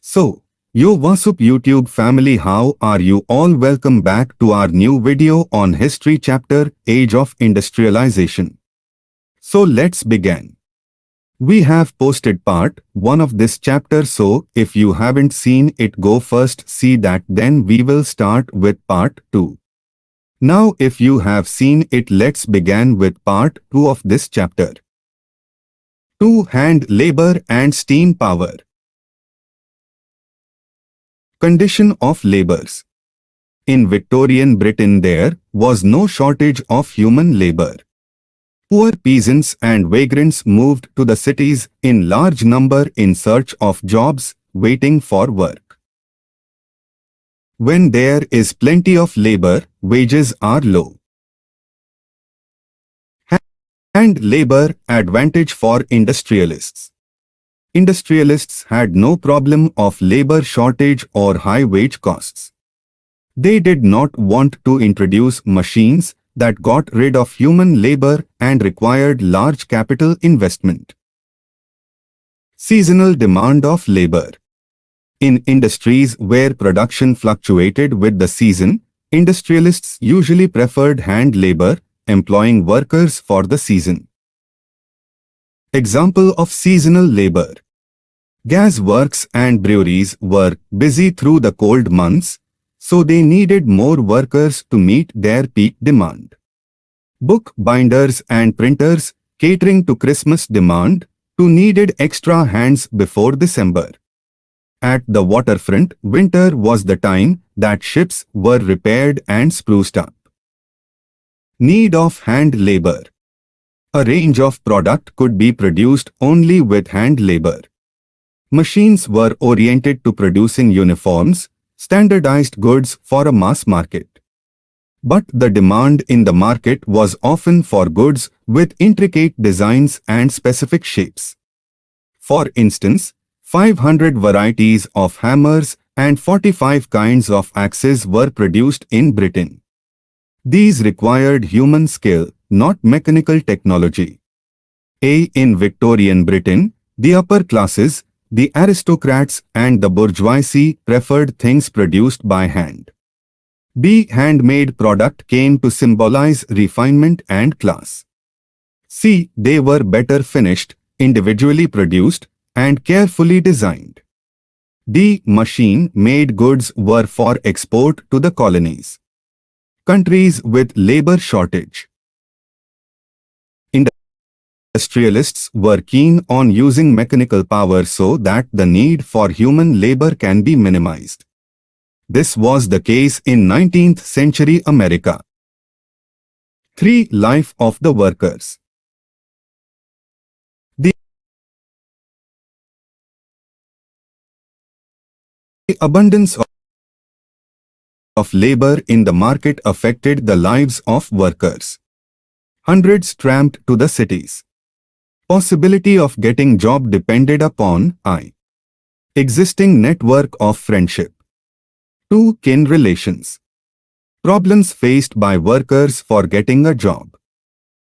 So, yo what's up YouTube family, how are you all? Welcome back to our new video on history chapter Age of Industrialization. So let's begin. We have posted part 1 of this chapter, so if you haven't seen it, go first see that, then we will start with part 2. Now if you have seen it, let's begin with part 2 of this chapter. 2. Hand labor and steam power. Condition of labours. In Victorian Britain there was no shortage of human labour. Poor peasants and vagrants moved to the cities in large number in search of jobs, waiting for work. When there is plenty of labour, wages are low. Hand labour advantage for industrialists. Industrialists had no problem of labor shortage or high wage costs. They did not want to introduce machines that got rid of human labor and required large capital investment. Seasonal demand of labor. In industries where production fluctuated with the season, industrialists usually preferred hand labor, employing workers for the season. Example of seasonal labor. Gas works and breweries were busy through the cold months, so they needed more workers to meet their peak demand. Book binders and printers, catering to Christmas demand, too needed extra hands before December. At the waterfront, winter was the time that ships were repaired and spruced up. Need of hand labor. A range of product could be produced only with hand labor. Machines were oriented to producing uniforms, standardized goods for a mass market. But the demand in the market was often for goods with intricate designs and specific shapes. For instance, 500 varieties of hammers and 45 kinds of axes were produced in Britain. These required human skill, not mechanical technology. In Victorian Britain, the upper classes, the aristocrats and the bourgeoisie preferred things produced by hand. B. Handmade product came to symbolize refinement and class. C. They were better finished, individually produced, and carefully designed. D. Machine-made goods were for export to the colonies. Countries with labor shortage. Industrialists were keen on using mechanical power so that the need for human labor can be minimized. This was the case in 19th century America. 3. Life of the workers. The abundance of labor in the market affected the lives of workers. Hundreds tramped to the cities. Possibility of getting job depended upon existing network of friendship. 2. Kin relations. Problems faced by workers for getting a job.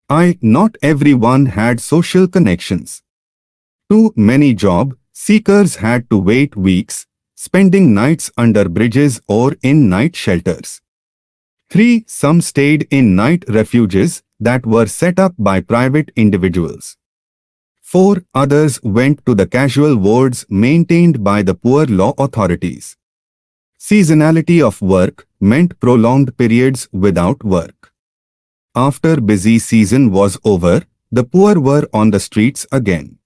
Not everyone had social connections. Too many job seekers had to wait weeks, spending nights under bridges or in night shelters. 3. Some stayed in night refuges that were set up by private individuals. 4. Others went to the casual wards maintained by the poor law authorities. Seasonality of work meant prolonged periods without work. After busy season was over, the poor were on the streets again.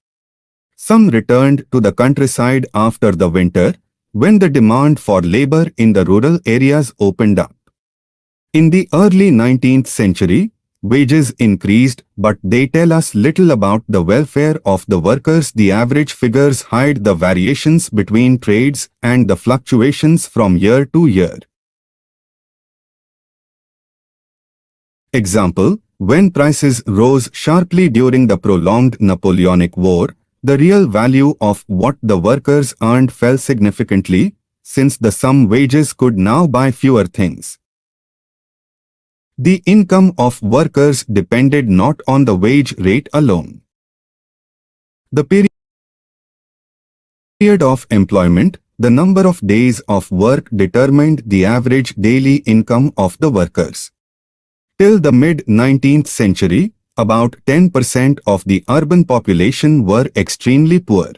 Some returned to the countryside after the winter, when the demand for labor in the rural areas opened up. In the early 19th century, wages increased, but they tell us little about the welfare of the workers. The average figures hide the variations between trades and the fluctuations from year to year. Example, when prices rose sharply during the prolonged Napoleonic War, the real value of what the workers earned fell significantly, since the sum wages could now buy fewer things. The income of workers depended not on the wage rate alone. The period of employment the number of days of work determined the average daily income of the workers. Till the mid-19th century, about 10% of the urban population were extremely poor.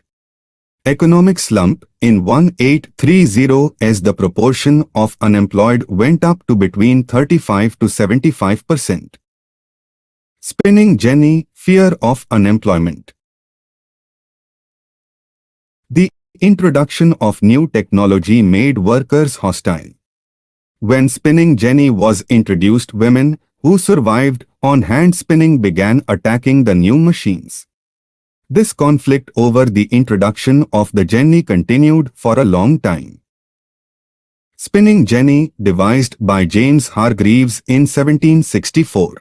Economic slump in 1830 as the proportion of unemployed went up to between 35 to 75%. Spinning jenny, fear of unemployment. The introduction of new technology made workers hostile. When spinning jenny was introduced, women who survived on hand spinning began attacking the new machines. This conflict over the introduction of the jenny continued for a long time. Spinning jenny, devised by James Hargreaves in 1764.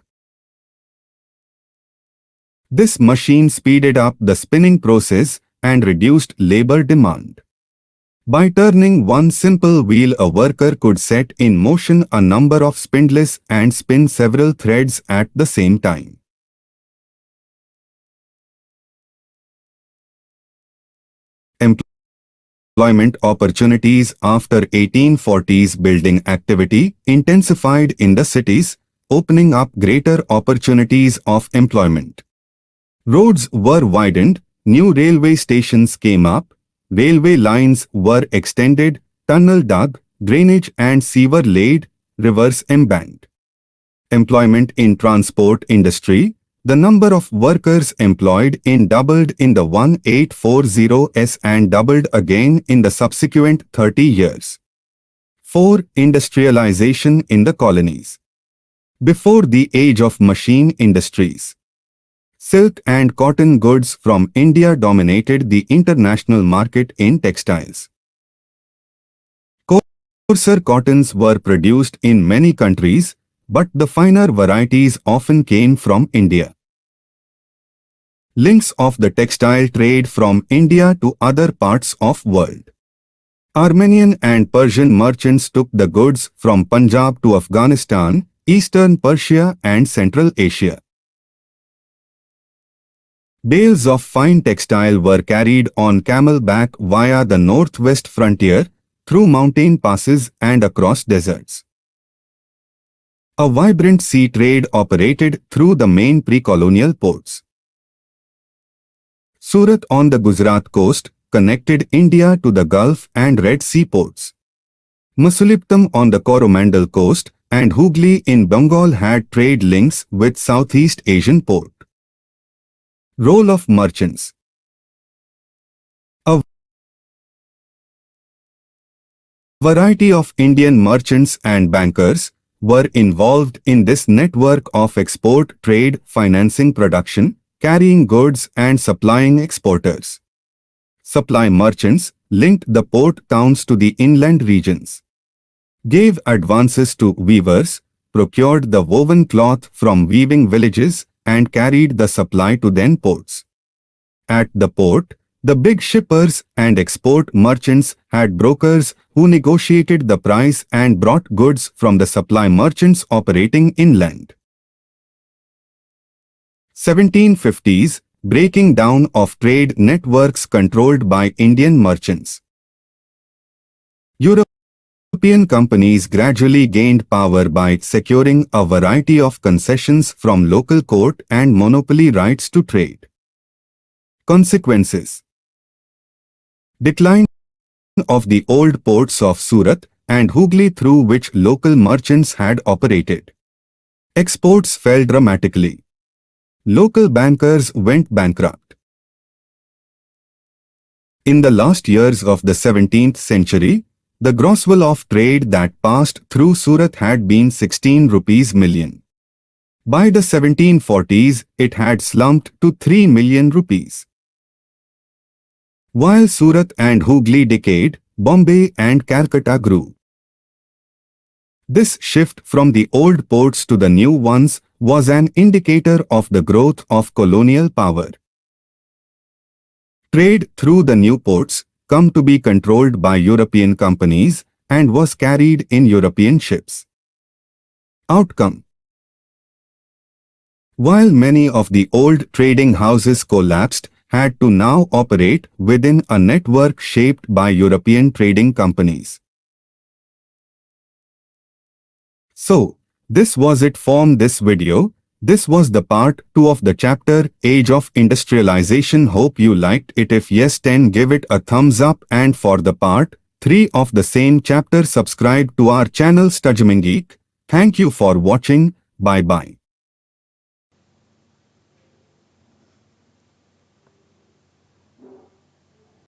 This machine speeded up the spinning process and reduced labor demand. By turning one simple wheel, a worker could set in motion a number of spindles and spin several threads at the same time. Employment opportunities after 1840s. Building activity intensified in the cities, opening up greater opportunities of employment. Roads were widened, new railway stations came up, railway lines were extended, tunnel dug, drainage and sewer laid, rivers embanked. Employment in transport industry. The number of workers employed in doubled in the 1840s and doubled again in the subsequent 30 years. 4. Industrialization in the colonies. Before the age of machine industries, silk and cotton goods from India dominated the international market in textiles. Coarser cottons were produced in many countries, but the finer varieties often came from India. Links of the textile trade from India to other parts of world. Armenian and Persian merchants took the goods from Punjab to Afghanistan, Eastern Persia and Central Asia. Bales of fine textile were carried on camel-back via the northwest frontier, through mountain passes and across deserts. A vibrant sea trade operated through the main pre-colonial ports. Surat on the Gujarat coast connected India to the Gulf and Red Sea ports. Masulipatam on the Coromandel coast and Hooghly in Bengal had trade links with Southeast Asian port. Role of merchants. A variety of Indian merchants and bankers were involved in this network of export trade, financing production, carrying goods and supplying exporters. Supply merchants linked the port towns to the inland regions, gave advances to weavers, procured the woven cloth from weaving villages and carried the supply to then ports. At the port, the big shippers and export merchants had brokers who negotiated the price and brought goods from the supply merchants operating inland. 1750s, breaking down of trade networks controlled by Indian merchants. European companies gradually gained power by securing a variety of concessions from local court and monopoly rights to trade. Consequences. Decline of the old ports of Surat and Hooghly through which local merchants had operated. Exports fell dramatically. Local bankers went bankrupt. In the last years of the 17th century, the grosswell of trade that passed through Surat had been 16 rupees million. By the 1740s, it had slumped to 3 million rupees. While Surat and Hooghly decayed, Bombay and Calcutta grew. This shift from the old ports to the new ones was an indicator of the growth of colonial power. Trade through the new ports come to be controlled by European companies and was carried in European ships. Outcome. While many of the old trading houses collapsed had to now operate within a network shaped by European trading companies. So, this was it from this video. This was the part 2 of the chapter Age of Industrialization. Hope you liked it. If yes, then give it a thumbs up, and for the part 3 of the same chapter, subscribe to our channel Studying Geek. Thank you for watching. Bye bye.